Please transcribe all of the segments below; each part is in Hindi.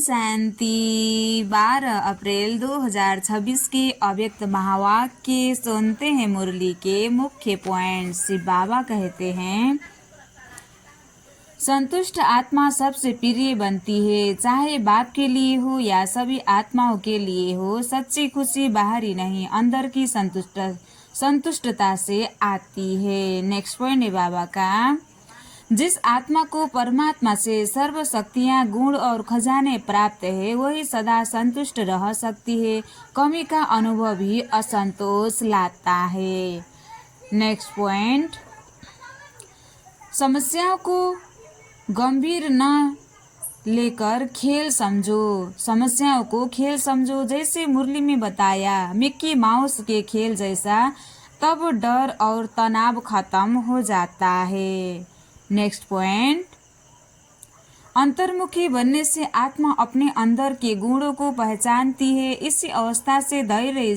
शांति। 12 अप्रैल 2026 के अव्यक्त महावाक्य सुनते हैं। मुरली के मुख्य पॉइंट। शिव बाबा कहते हैं, संतुष्ट आत्मा सबसे प्रिय बनती है, चाहे बाप के लिए हो या सभी आत्माओं के लिए हो। सच्ची खुशी बाहरी नहीं, अंदर की संतुष्टता से आती है। नेक्स्ट पॉइंट है बाबा का। जिस आत्मा को परमात्मा से सर्व शक्तियाँ, गुण और खजाने प्राप्त है, वही सदा संतुष्ट रह सकती है। कमी का अनुभव भी असंतोष लाता है। नेक्स्ट पॉइंट, समस्याओं को गंभीर न लेकर खेल समझो। समस्याओं को खेल समझो, जैसे मुरली में बताया, मिक्की माउस के खेल जैसा। तब डर और तनाव खत्म हो जाता है। नेक्स्ट पॉइंट, अंतर्मुखी बनने से आत्मा अपने अंदर के गुणों को पहचानती है। इसी अवस्था से धैर्य,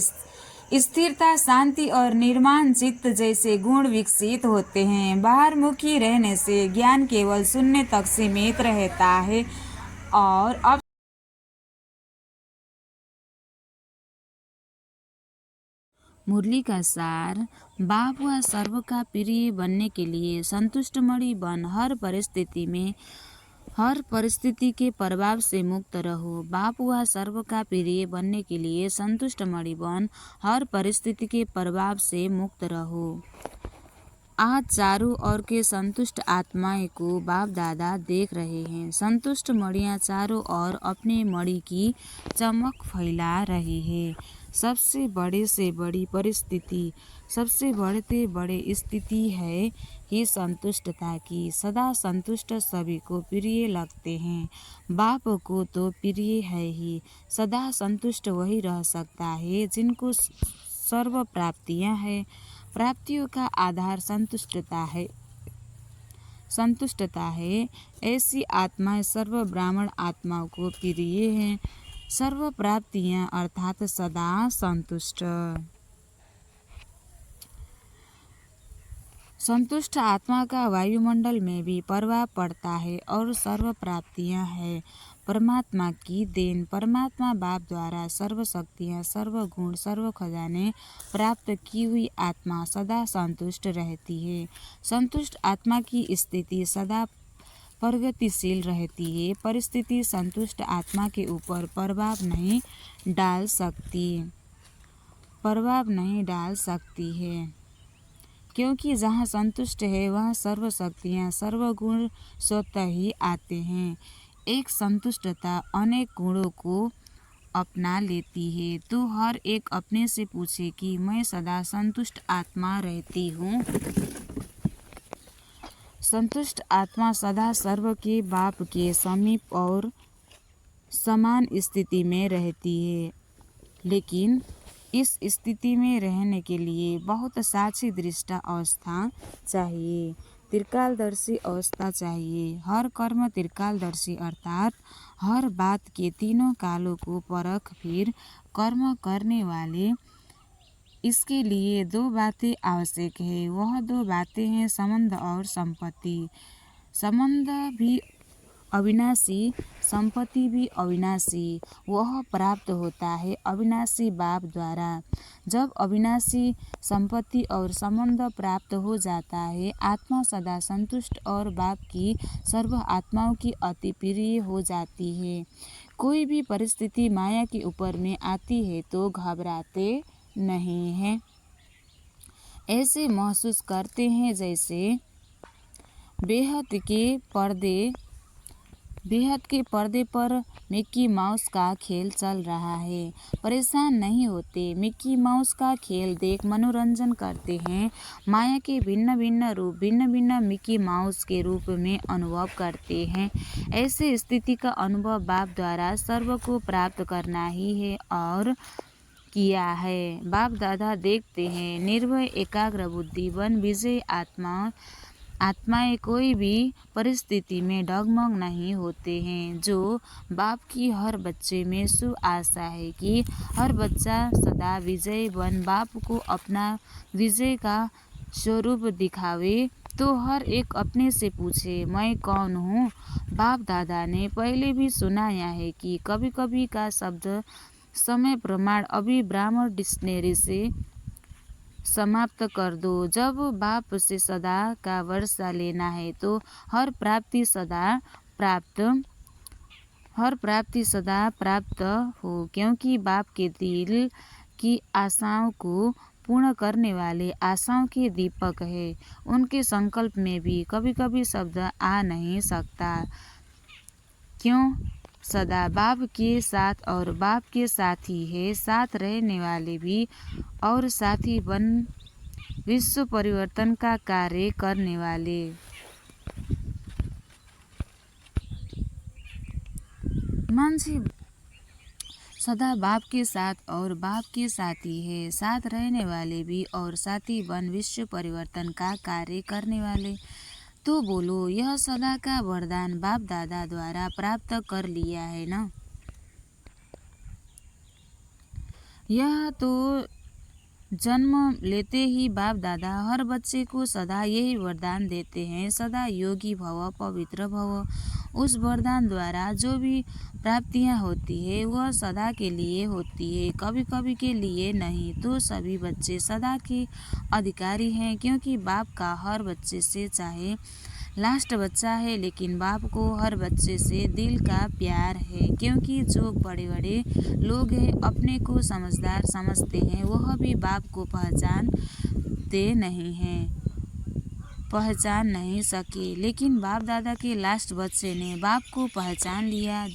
स्थिरता, शांति और निर्माण चित्त जैसे गुण विकसित होते हैं। बाहरमुखी रहने से ज्ञान केवल शून्य तक सीमित रहता है। और अब मुरली का सार। बाप व सर्व का प्रिय बनने के लिए संतुष्ट मणि बन हर परिस्थिति के प्रभाव से मुक्त रहो। बाप व सर्व का प्रिय बनने के लिए संतुष्ट मणि बन हर परिस्थिति के प्रभाव से मुक्त रहो। आज चारों ओर के संतुष्ट आत्माएं को बाप दादा देख रहे हैं। संतुष्ट मणियाँ चारों ओर अपने मणि की चमक फैला रही है। सबसे बड़े से बड़ी परिस्थिति, सबसे बड़े बड़े स्थिति है ही संतुष्टता की। सदा संतुष्ट सभी को प्रिय लगते हैं। बाप को तो प्रिय है ही। सदा संतुष्ट वही रह सकता है जिनको सर्व प्राप्तियां हैं। प्राप्तियों का आधार संतुष्टता है। ऐसी आत्माएं सर्व ब्राह्मण आत्माओं को प्रिय हैं। सर्व प्राप्तियां अर्थात सदा संतुष्ट। संतुष्ट आत्मा का वायुमंडल में भी प्रभाव पड़ता है और सर्व प्राप्तियां है परमात्मा की देन। परमात्मा बाप द्वारा सर्व शक्तियां, सर्व गुण, सर्व खजाने प्राप्त की हुई आत्मा सदा संतुष्ट रहती है। संतुष्ट आत्मा की स्थिति सदा प्रगतिशील रहती है। परिस्थिति संतुष्ट आत्मा के ऊपर प्रभाव नहीं डाल सकती है, क्योंकि जहाँ संतुष्ट है वहाँ सर्व शक्तियाँ, सर्व गुण स्वतः ही आते हैं। एक संतुष्टता अनेक गुणों को अपना लेती है। तो हर एक अपने से पूछे कि मैं सदा संतुष्ट आत्मा रहती हूँ। संतुष्ट आत्मा सदा सर्व के बाप के समीप और समान स्थिति में रहती है। लेकिन इस स्थिति में रहने के लिए बहुत साक्षी दृष्टा अवस्था चाहिए, त्रिकालदर्शी अवस्था चाहिए। हर कर्म त्रिकालदर्शी अर्थात हर बात के तीनों कालों को परख फिर कर्म करने वाले। इसके लिए दो बातें आवश्यक है। वह दो बातें हैं संबंध और संपत्ति। संबंध भी अविनाशी, संपत्ति भी अविनाशी। वह प्राप्त होता है अविनाशी बाप द्वारा। जब अविनाशी संपत्ति और संबंध प्राप्त हो जाता है, आत्मा सदा संतुष्ट और बाप की सर्व आत्माओं की अति प्रिय हो जाती है। कोई भी परिस्थिति माया के ऊपर में आती है तो घबराते नहीं है। ऐसे महसूस करते हैं जैसे बेहद के पर्दे पर मिक्की माउस का खेल चल रहा है। परेशान नहीं होते। मिक्की माउस का खेल देख मनोरंजन करते हैं। माया के भिन्न भिन्न रूप, भिन्न भिन्न मिक्की माउस के रूप में अनुभव करते हैं। ऐसे स्थिति का अनुभव बाप द्वारा सर्व को प्राप्त करना ही है और किया है। बाप दादा देखते हैं, निर्भय एकाग्र बुद्धि बन विजय आत्माएं कोई भी परिस्थिति में डगमग नहीं होते हैं। जो बाप की हर बच्चे में शुभ आशा है कि हर बच्चा सदा विजय बन बाप को अपना विजय का स्वरूप दिखावे, तो हर एक अपने से पूछे, मैं कौन हूँ। बाप दादा ने पहले भी सुनाया है कि कभी कभी का शब्द समय प्रमाण अभी ब्राह्मण डिक्शनरी से समाप्त कर दो। जब बाप से सदा का वर्षा लेना है तो हर प्राप्ति सदा प्राप्त हो, क्योंकि बाप के दिल की आशाओं को पूर्ण करने वाले आशाओं के दीपक है। उनके संकल्प में भी कभी कभी शब्द आ नहीं सकता। क्यों? सदा बाप के साथ और बाप के साथ ही है, साथ रहने वाले भी और साथी बन विश्व परिवर्तन का कार्य करने वाले। मानसी सदा बाप के साथ और बाप के साथी है, साथ रहने वाले भी और साथी बन विश्व परिवर्तन का कार्य करने वाले। तो बोलो, यह सदा का वरदान बाप दादा द्वारा प्राप्त कर लिया है ना? यह तो जन्म लेते ही बाप दादा हर बच्चे को सदा यही वरदान देते हैं, सदा योगी भव, पवित्र भव। उस वरदान द्वारा जो भी प्राप्तियां होती है वह सदा के लिए होती है, कभी कभी के लिए नहीं। तो सभी बच्चे सदा के अधिकारी हैं, क्योंकि बाप का हर बच्चे से, चाहे लास्ट बच्चा है, लेकिन बाप को हर बच्चे से दिल का प्यार है। क्योंकि जो बड़े बड़े लोग हैं अपने को समझदार समझते हैं, वह भी बाप को पहचान नहीं सके, लेकिन बाप दादा के लास्ट बच्चे ने बाप को पहचान लिया।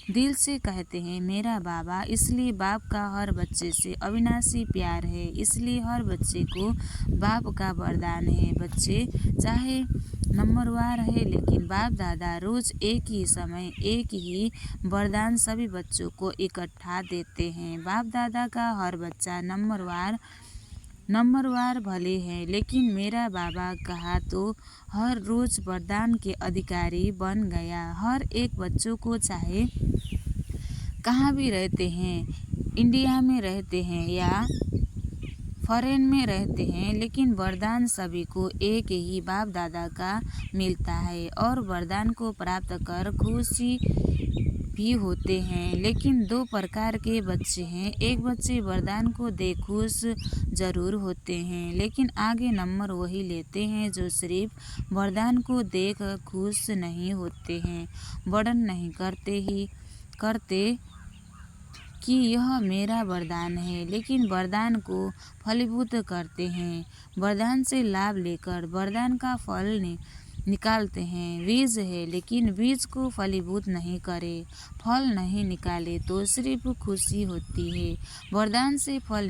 दिल से कहते हैं मेरा बाबा। इसलिए बाप का हर बच्चे से अविनाशी प्यार है, इसलिए हर बच्चे को बाप का वरदान है। बच्चे चाहे नंबरवार है, लेकिन बाप दादा रोज एक ही समय एक ही वरदान सभी बच्चों को इकट्ठा देते हैं। बाप दादा का हर बच्चा नंबरवार भले हैं, लेकिन मेरा बाबा कहा तो हर रोज वरदान के अधिकारी बन गया। हर एक बच्चों को, चाहे कहाँ भी रहते हैं, इंडिया में रहते हैं या फॉरेन में रहते हैं, लेकिन वरदान सभी को एक ही बाप दादा का मिलता है और वरदान को प्राप्त कर खुशी भी होते हैं। लेकिन दो प्रकार के बच्चे हैं, एक बच्चे वरदान को देख खुश जरूर होते हैं, लेकिन आगे नंबर वही लेते हैं जो सिर्फ वरदान को देख खुश नहीं होते हैं, वर्णन नहीं करते कि यह मेरा वरदान है, लेकिन वरदान को फलीभूत करते हैं। वरदान से लाभ लेकर वरदान का फल निकालते हैं। बीज है, लेकिन बीज को फलीभूत नहीं करे, फल नहीं निकाले तो सिर्फ खुशी होती है। वरदान से फल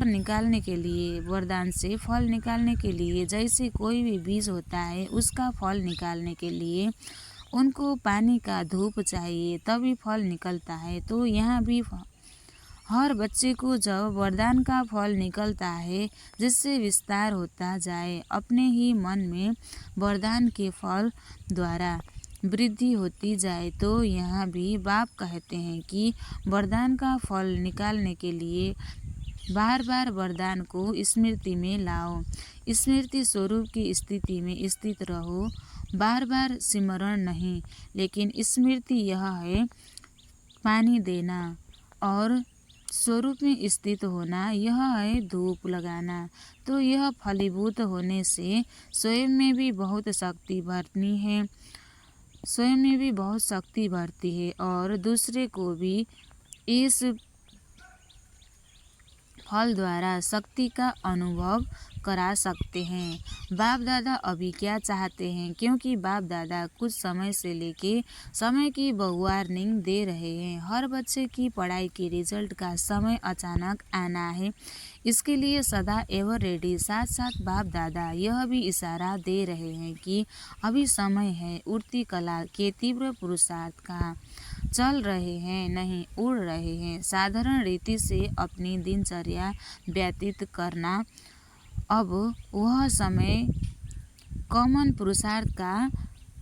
निकालने के लिए जैसे कोई भी बीज होता है, उसका फल निकालने के लिए उनको पानी का धूप चाहिए, तभी फल निकलता है। तो यहाँ भी हर बच्चे को जब वरदान का फल निकलता है, जिससे विस्तार होता जाए, अपने ही मन में वरदान के फल द्वारा वृद्धि होती जाए, तो यहाँ भी बाप कहते हैं कि वरदान का फल निकालने के लिए बार बार वरदान को स्मृति में लाओ, स्मृति स्वरूप की स्थिति में स्थित रहो। बार बार सिमरण नहीं, लेकिन स्मृति यह है पानी देना, और स्वरूप में स्थित होना यह है धूप लगाना। तो यह फलीभूत होने से स्वयं में भी बहुत शक्ति भरती है और दूसरे को भी इस फल द्वारा शक्ति का अनुभव करा सकते हैं। बाप दादा अभी क्या चाहते हैं, क्योंकि बाप दादा कुछ समय से लेके समय की वार्निंग दे रहे हैं। हर बच्चे की पढ़ाई के रिजल्ट का समय अचानक आना है, इसके लिए सदा एवर रेडी। साथ साथ बाप दादा यह भी इशारा दे रहे हैं कि अभी समय है उड़ती कला के तीव्र पुरुषार्थ का। चल रहे हैं, नहीं उड़ रहे हैं। साधारण रीति से अपनी दिनचर्या व्यतीत करना, अब वह समय कॉमन पुरुषार्थ का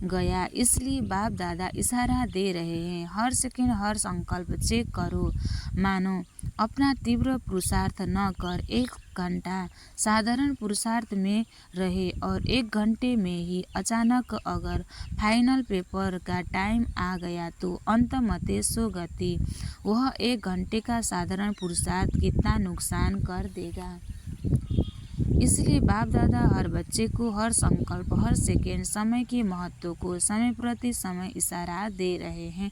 गया। इसलिए बाप दादा इशारा दे रहे हैं, हर सेकंड हर संकल्प चेक करो, मानो अपना तीव्र पुरुषार्थ न कर 1 घंटा साधारण पुरुषार्थ में रहे और 1 घंटे में ही अचानक अगर फाइनल पेपर का टाइम आ गया तो अंत मते सो गति। वह 1 घंटे का साधारण पुरुषार्थ कितना नुकसान कर देगा। इसलिए बाप दादा हर बच्चे को हर संकल्प, हर सेकेंड समय के महत्व को समय प्रति समय इशारा दे रहे हैं।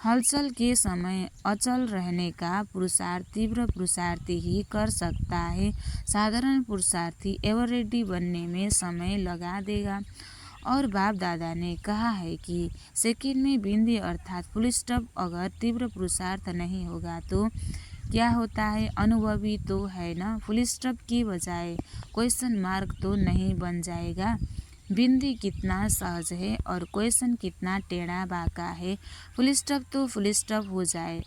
हलचल के समय अचल रहने का पुरुषार्थ तीव्र पुरुषार्थी ही कर सकता है। साधारण पुरुषार्थी एवरेडी बनने में समय लगा देगा। और बाप दादा ने कहा है कि सेकेंड में बिंदी अर्थात फुल स्टॉप अगर तीव्र पुरुषार्थ नहीं होगा तो क्या होता है, अनुभवी तो है ना। फुल स्टॉप की बजाय क्वेश्चन मार्क तो नहीं बन जाएगा। बिंदी कितना सहज है और क्वेश्चन कितना टेढ़ा बाका है। फुल स्टॉप तो फुल स्टॉप हो जाए,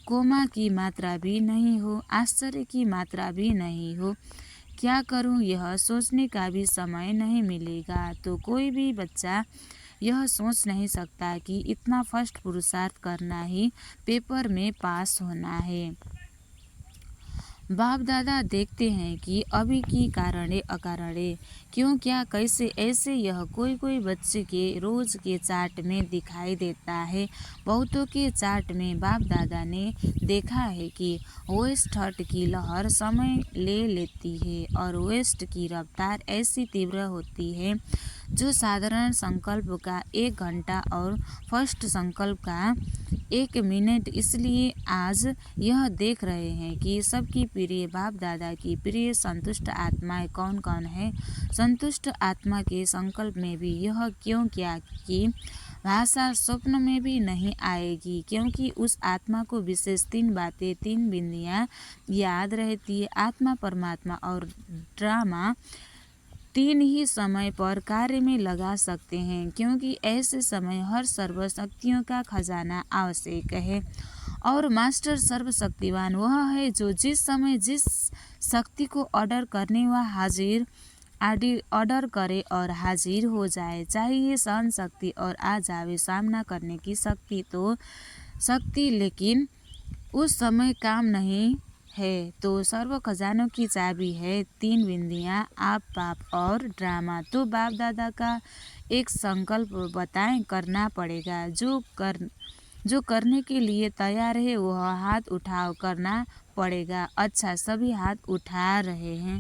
कोमा की मात्रा भी नहीं हो, आश्चर्य की मात्रा भी नहीं हो। क्या करूं यह सोचने का भी समय नहीं मिलेगा। तो कोई भी बच्चा यह सोच नहीं सकता कि इतना फर्स्ट पुरुषार्थ करना ही पेपर में पास होना है। बाप दादा देखते हैं कि अभी की कारणे अकारणे क्यों क्या कैसे ऐसे यह कोई कोई बच्चे के रोज के चार्ट में दिखाई देता है। बहुतों के चार्ट में बाप दादा ने देखा है कि वेस्ट हट की लहर समय ले लेती है और वेस्ट की रफ्तार ऐसी तीव्र होती है जो साधारण संकल्प का 1 घंटा और फर्स्ट संकल्प का 1 मिनट। इसलिए आज यह देख रहे हैं कि सबकी प्रिय बाप दादा की प्रिय संतुष्ट आत्माएं कौन कौन है। संतुष्ट आत्मा के संकल्प में भी यह क्यों क्या कि भाषा स्वप्न में भी नहीं आएगी, क्योंकि उस आत्मा को विशेष 3 बातें 3 बिंदियां याद रहती है। आत्मा, परमात्मा और ड्रामा 3 ही समय पर कार्य में लगा सकते हैं, क्योंकि ऐसे समय हर सर्वशक्तियों का खजाना आवश्यक है। और मास्टर सर्वशक्तिवान वह है जो जिस समय जिस शक्ति को ऑर्डर करने वह ऑर्डर करे और हाजिर हो जाए। चाहिए सहन शक्ति और आ जावे सामना करने की शक्ति तो शक्ति, लेकिन उस समय काम नहीं है तो सर्व खजानों की चाबी है 3 बिंदियां आप, पाप और ड्रामा। तो बाप दादा का एक संकल्प बताएं, करना पड़ेगा। जो करने के लिए तैयार है वह हाथ उठाओ, करना पड़ेगा। अच्छा, सभी हाथ उठा रहे हैं।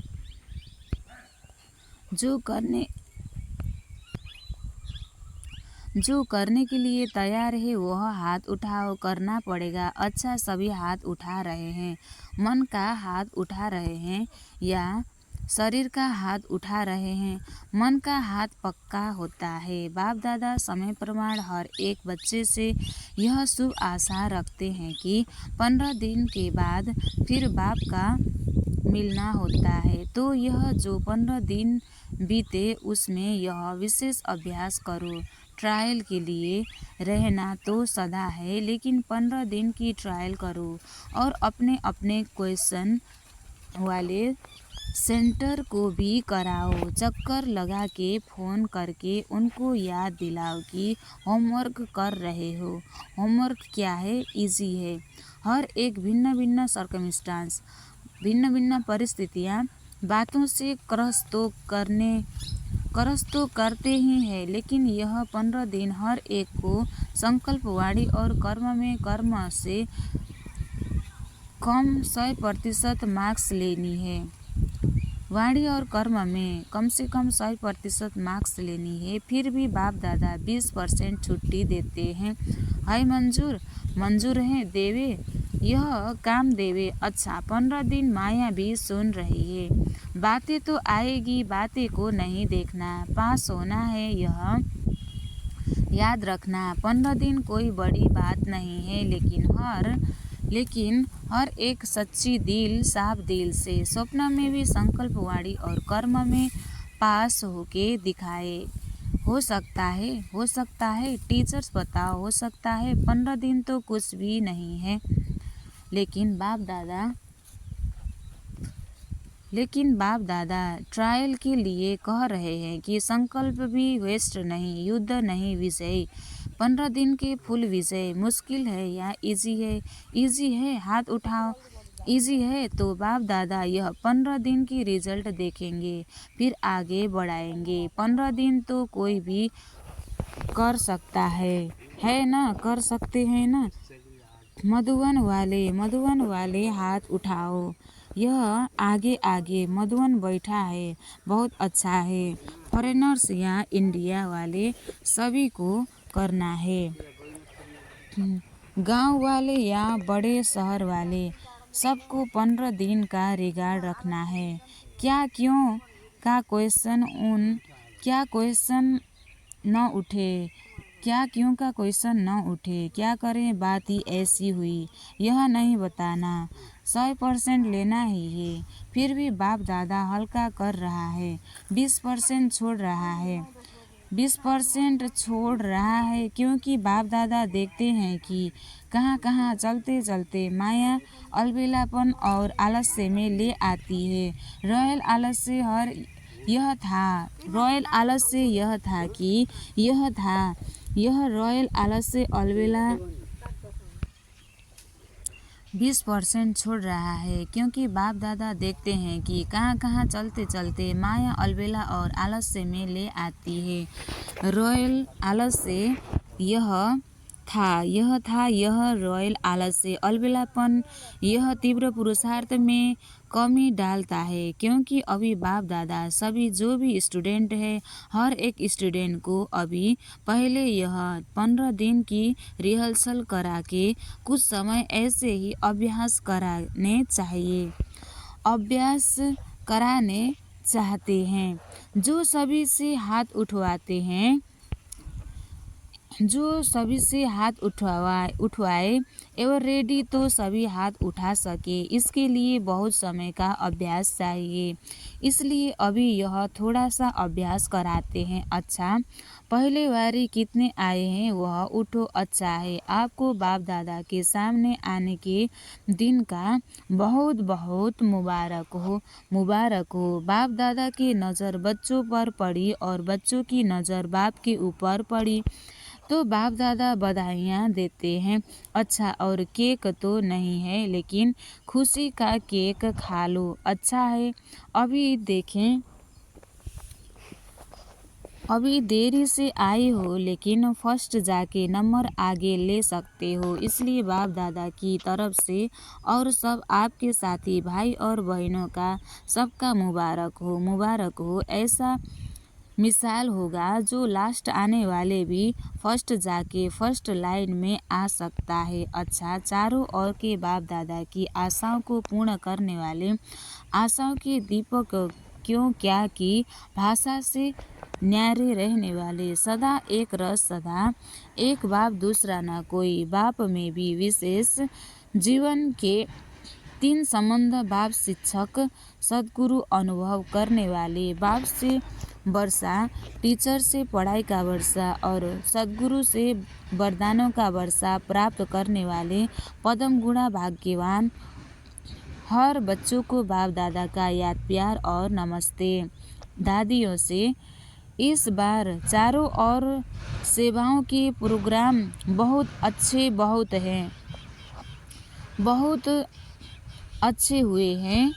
जो करने के लिए तैयार है वह हाथ उठाओ, करना पड़ेगा। अच्छा, सभी हाथ उठा रहे हैं। मन का हाथ उठा रहे हैं या शरीर का हाथ उठा रहे हैं। मन का हाथ पक्का होता है। बाप दादा समय प्रमाण हर एक बच्चे से यह शुभ आशा रखते हैं कि 15 दिन के बाद फिर बाप का मिलना होता है। तो यह जो 15 दिन बीते उसमें यह विशेष अभ्यास करो। ट्रायल के लिए रहना तो सदा है, लेकिन 15 दिन की ट्रायल करो और अपने अपने क्वेश्चन वाले सेंटर को भी कराओ। चक्कर लगा के फ़ोन करके उनको याद दिलाओ कि होमवर्क कर रहे हो। होमवर्क क्या है, इजी है। हर एक भिन्न भिन्न सर्कमस्टांस, भिन्न भिन्न परिस्थितियाँ बातों से क्रस तो करते ही है, लेकिन यह 15 दिन हर एक को संकल्प, वाणी और कर्म में कर्म से कम 100% मार्क्स लेनी है। वाणी और कर्म में कम से कम 100% मार्क्स लेनी है। फिर भी बाप दादा 20% छुट्टी देते हैं। हाय मंजूर है देवे, यह काम देवे। अच्छा, 15 दिन माया भी सुन रही है। बातें तो आएगी, बातें को नहीं देखना। पास होना है यह याद रखना। 15 दिन कोई बड़ी बात नहीं है, लेकिन हर एक सच्ची दिल, साफ दिल से स्वप्न में भी संकल्प, वाणी और कर्म में पास होके दिखाए। हो सकता है टीचर्स बताओ, हो सकता है 15 दिन तो कुछ भी नहीं है, लेकिन बाप दादा ट्रायल के लिए कह रहे हैं कि संकल्प भी वेस्ट नहीं, युद्ध नहीं विजयी। 15 दिन के फुल विजय मुश्किल है या इजी है? इजी है, हाथ उठाओ। इजी है तो बाप दादा यह 15 दिन की रिजल्ट देखेंगे, फिर आगे बढ़ाएंगे। 15 दिन तो कोई भी कर सकता है ना? कर सकते हैं ना? मधुबन वाले हाथ उठाओ। यह आगे आगे मधुबन बैठा है, बहुत अच्छा है। फॉरेनर्स या इंडिया वाले सभी को करना है। गांव वाले या बड़े शहर वाले सबको 15 दिन का रिकॉर्ड रखना है। क्या क्यों का क्वेश्चन न उठे? क्या क्यों का क्वेश्चन न उठे? क्या करें, बात ही ऐसी हुई। यह नहीं बताना, 100% लेना ही है। फिर भी बाप दादा हल्का कर रहा है, 20% छोड़ रहा है। 20% छोड़ रहा है क्योंकि बाप दादा देखते हैं कि कहाँ कहाँ चलते चलते माया अलबेलापन और आलस्य में ले आती है। रॉयल आलस्य यह था कि यह रॉयल आलस्य अलबेला 20% छोड़ रहा है क्योंकि बाप दादा देखते हैं कि कहाँ कहाँ चलते चलते माया अलबेला और आलस्य में ले आती है। रॉयल आलस्य यह रॉयल आलस्य अलबेलापन यह तीव्र पुरुषार्थ में कमी डालता है क्योंकि अभी बाप दादा सभी जो भी स्टूडेंट है, हर एक स्टूडेंट को अभी पहले यह 15 दिन की रिहर्सल करा के कुछ समय ऐसे ही अभ्यास कराने चाहते हैं। जो सभी से हाथ उठवाए एवं रेडी तो सभी हाथ उठा सके, इसके लिए बहुत समय का अभ्यास चाहिए। इसलिए अभी यह थोड़ा सा अभ्यास कराते हैं। अच्छा, पहले बारी कितने आए हैं वह उठो। अच्छा है, आपको बाप दादा के सामने आने के दिन का बहुत बहुत मुबारक हो। बाप दादा की नज़र बच्चों पर पड़ी और बच्चों की नज़र बाप के ऊपर पड़ी तो बाप दादा बधाइयाँ देते हैं। अच्छा, और केक तो नहीं है, लेकिन खुशी का केक खा लो। अच्छा है, अभी देरी से आई हो लेकिन फर्स्ट जाके नंबर आगे ले सकते हो, इसलिए बाप दादा की तरफ से और सब आपके साथी भाई और बहनों का सबका मुबारक हो। ऐसा मिसाल होगा जो लास्ट आने वाले भी फर्स्ट जाके फर्स्ट लाइन में आ सकता है। अच्छा, चारों ओर के बाप दादा की आशाओं को पूर्ण करने वाले आशाओं के दीपक क्यों क्या की भाषा से न्यारे रहने वाले, सदा एक रस, सदा एक बाप दूसरा न कोई, बाप में भी विशेष जीवन के 3 संबंध, बाप शिक्षक सद्गुरु अनुभव करने वाले, बाप से वर्षा, टीचर से पढ़ाई का वर्षा और सद्गुरु से वरदानों का वर्षा प्राप्त करने वाले पदम गुणा भाग्यवान हर बच्चों को बाप दादा का याद प्यार और नमस्ते। दादियों से इस बार चारों ओर सेवाओं के प्रोग्राम बहुत अच्छे हुए हैं।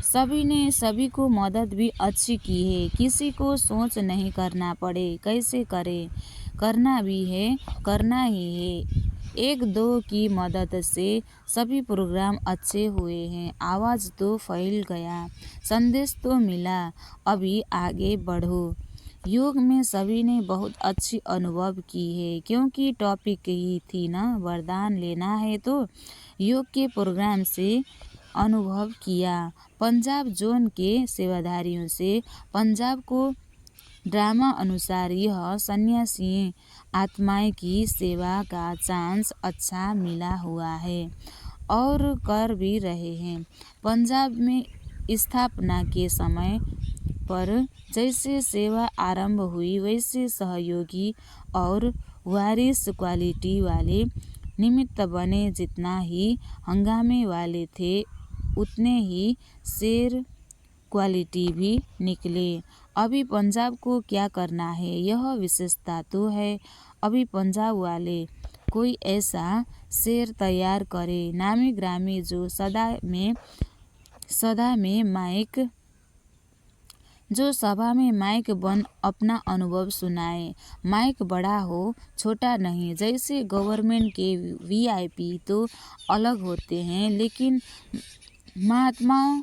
सभी ने सभी को मदद भी अच्छी की है। किसी को सोच नहीं करना पड़े कैसे करे, करना भी है, करना ही है। 1-2 की मदद से सभी प्रोग्राम अच्छे हुए हैं। आवाज़ तो फैल गया, संदेश तो मिला, अभी आगे बढ़ो। योग में सभी ने बहुत अच्छी अनुभव की है क्योंकि टॉपिक ही थी ना, वरदान लेना है तो योग के प्रोग्राम से अनुभव किया। पंजाब जोन के सेवाधारियों से पंजाब को ड्रामा अनुसार यह सन्यासी आत्माएं की सेवा का चांस अच्छा मिला हुआ है और कर भी रहे हैं। पंजाब में स्थापना के समय पर जैसे सेवा आरंभ हुई वैसे सहयोगी और वारिस क्वालिटी वाले निमित्त बने। जितना ही हंगामे वाले थे उतने ही शेर क्वालिटी भी निकले। अभी पंजाब को क्या करना है, यह विशेषता तो है। अभी पंजाब वाले कोई ऐसा शेर तैयार करे, नामी ग्रामी, जो सभा में माइक बन अपना अनुभव सुनाए। माइक बड़ा हो, छोटा नहीं। जैसे गवर्नमेंट के वीआईपी तो अलग होते हैं, लेकिन महात्माओं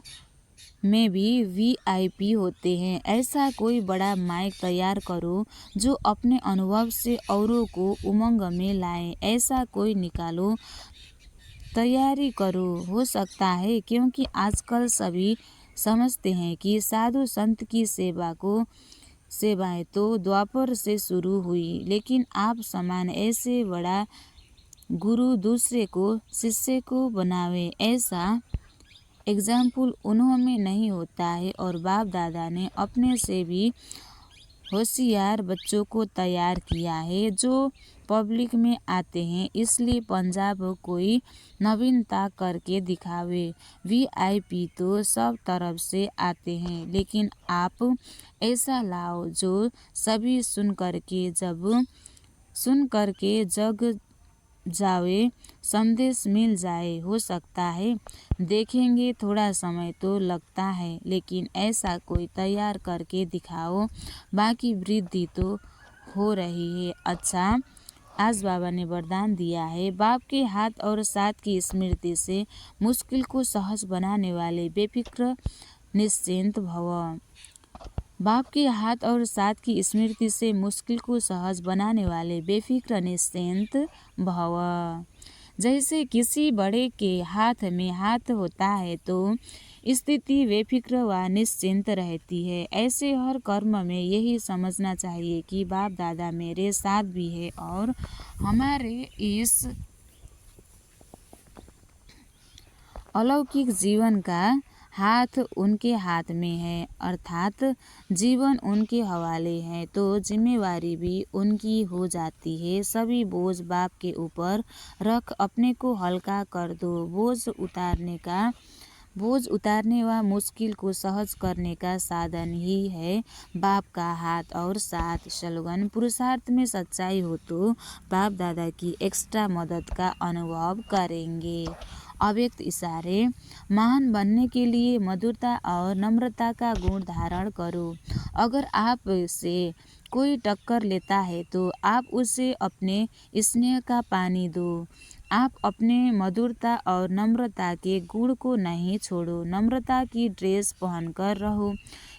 में भी वीआईपी होते हैं। ऐसा कोई बड़ा माइक तैयार करो जो अपने अनुभव से औरों को उमंग में लाए। ऐसा कोई निकालो, तैयारी करो। हो सकता है क्योंकि आजकल सभी समझते हैं कि साधु संत की सेवाएं तो द्वापर से शुरू हुई, लेकिन आप समान ऐसे बड़ा गुरु दूसरे को शिष्य को बनावे, ऐसा एग्जाम्पल उन्होंने नहीं होता है। और बाप दादा ने अपने से भी होशियार बच्चों को तैयार किया है जो पब्लिक में आते हैं। इसलिए पंजाब कोई नवीनता करके दिखावे। वीआईपी तो सब तरफ से आते हैं, लेकिन आप ऐसा लाओ जो सभी सुन करके जग जावे, संदेश मिल जाए। हो सकता है देखेंगे, थोड़ा समय तो लगता है, लेकिन ऐसा कोई तैयार करके दिखाओ। बाकी वृद्धि तो हो रही है। अच्छा, आज बाबा ने वरदान दिया है, बाप के हाथ और साथ की स्मृति से मुश्किल को सहज बनाने वाले बेफिक्र निश्चिंत भव। बाप के हाथ और साथ की स्मृति से मुश्किल को सहज बनाने वाले बेफिक्र निश्चिंत भव। जैसे किसी बड़े के हाथ में हाथ होता है तो स्थिति बेफिक्र व निश्चिंत रहती है। ऐसे हर कर्म में यही समझना चाहिए कि बाप दादा मेरे साथ भी है और हमारे इस अलौकिक जीवन का हाथ उनके हाथ में है, अर्थात जीवन उनके हवाले है, तो जिम्मेवारी भी उनकी हो जाती है। सभी बोझ बाप के ऊपर रख अपने को हल्का कर दो। बोझ उतारने व मुश्किल को सहज करने का साधन ही है बाप का हाथ और साथ। स्लोगन: पुरुषार्थ में सच्चाई हो तो बाप दादा की एक्स्ट्रा मदद का अनुभव करेंगे। अव्यक्त इशारे: महान बनने के लिए मधुरता और नम्रता का गुण धारण करो। अगर आप से कोई टक्कर लेता है तो आप उसे अपने स्नेह का पानी दो। आप अपने मधुरता और नम्रता के गुण को नहीं छोड़ो। नम्रता की ड्रेस पहनकर रहो।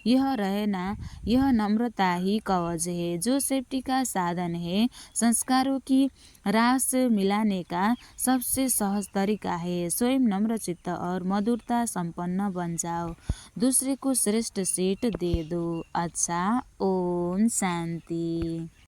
यह नम्रता ही कवच है जो सेफ्टी का साधन है। संस्कारों की रास मिलाने का सबसे सहज तरीका है। स्वयं नम्रचित्त और मधुरता संपन्न बन जाओ, दूसरे को श्रेष्ठ सीट दे दो। अच्छा, ओम शांति।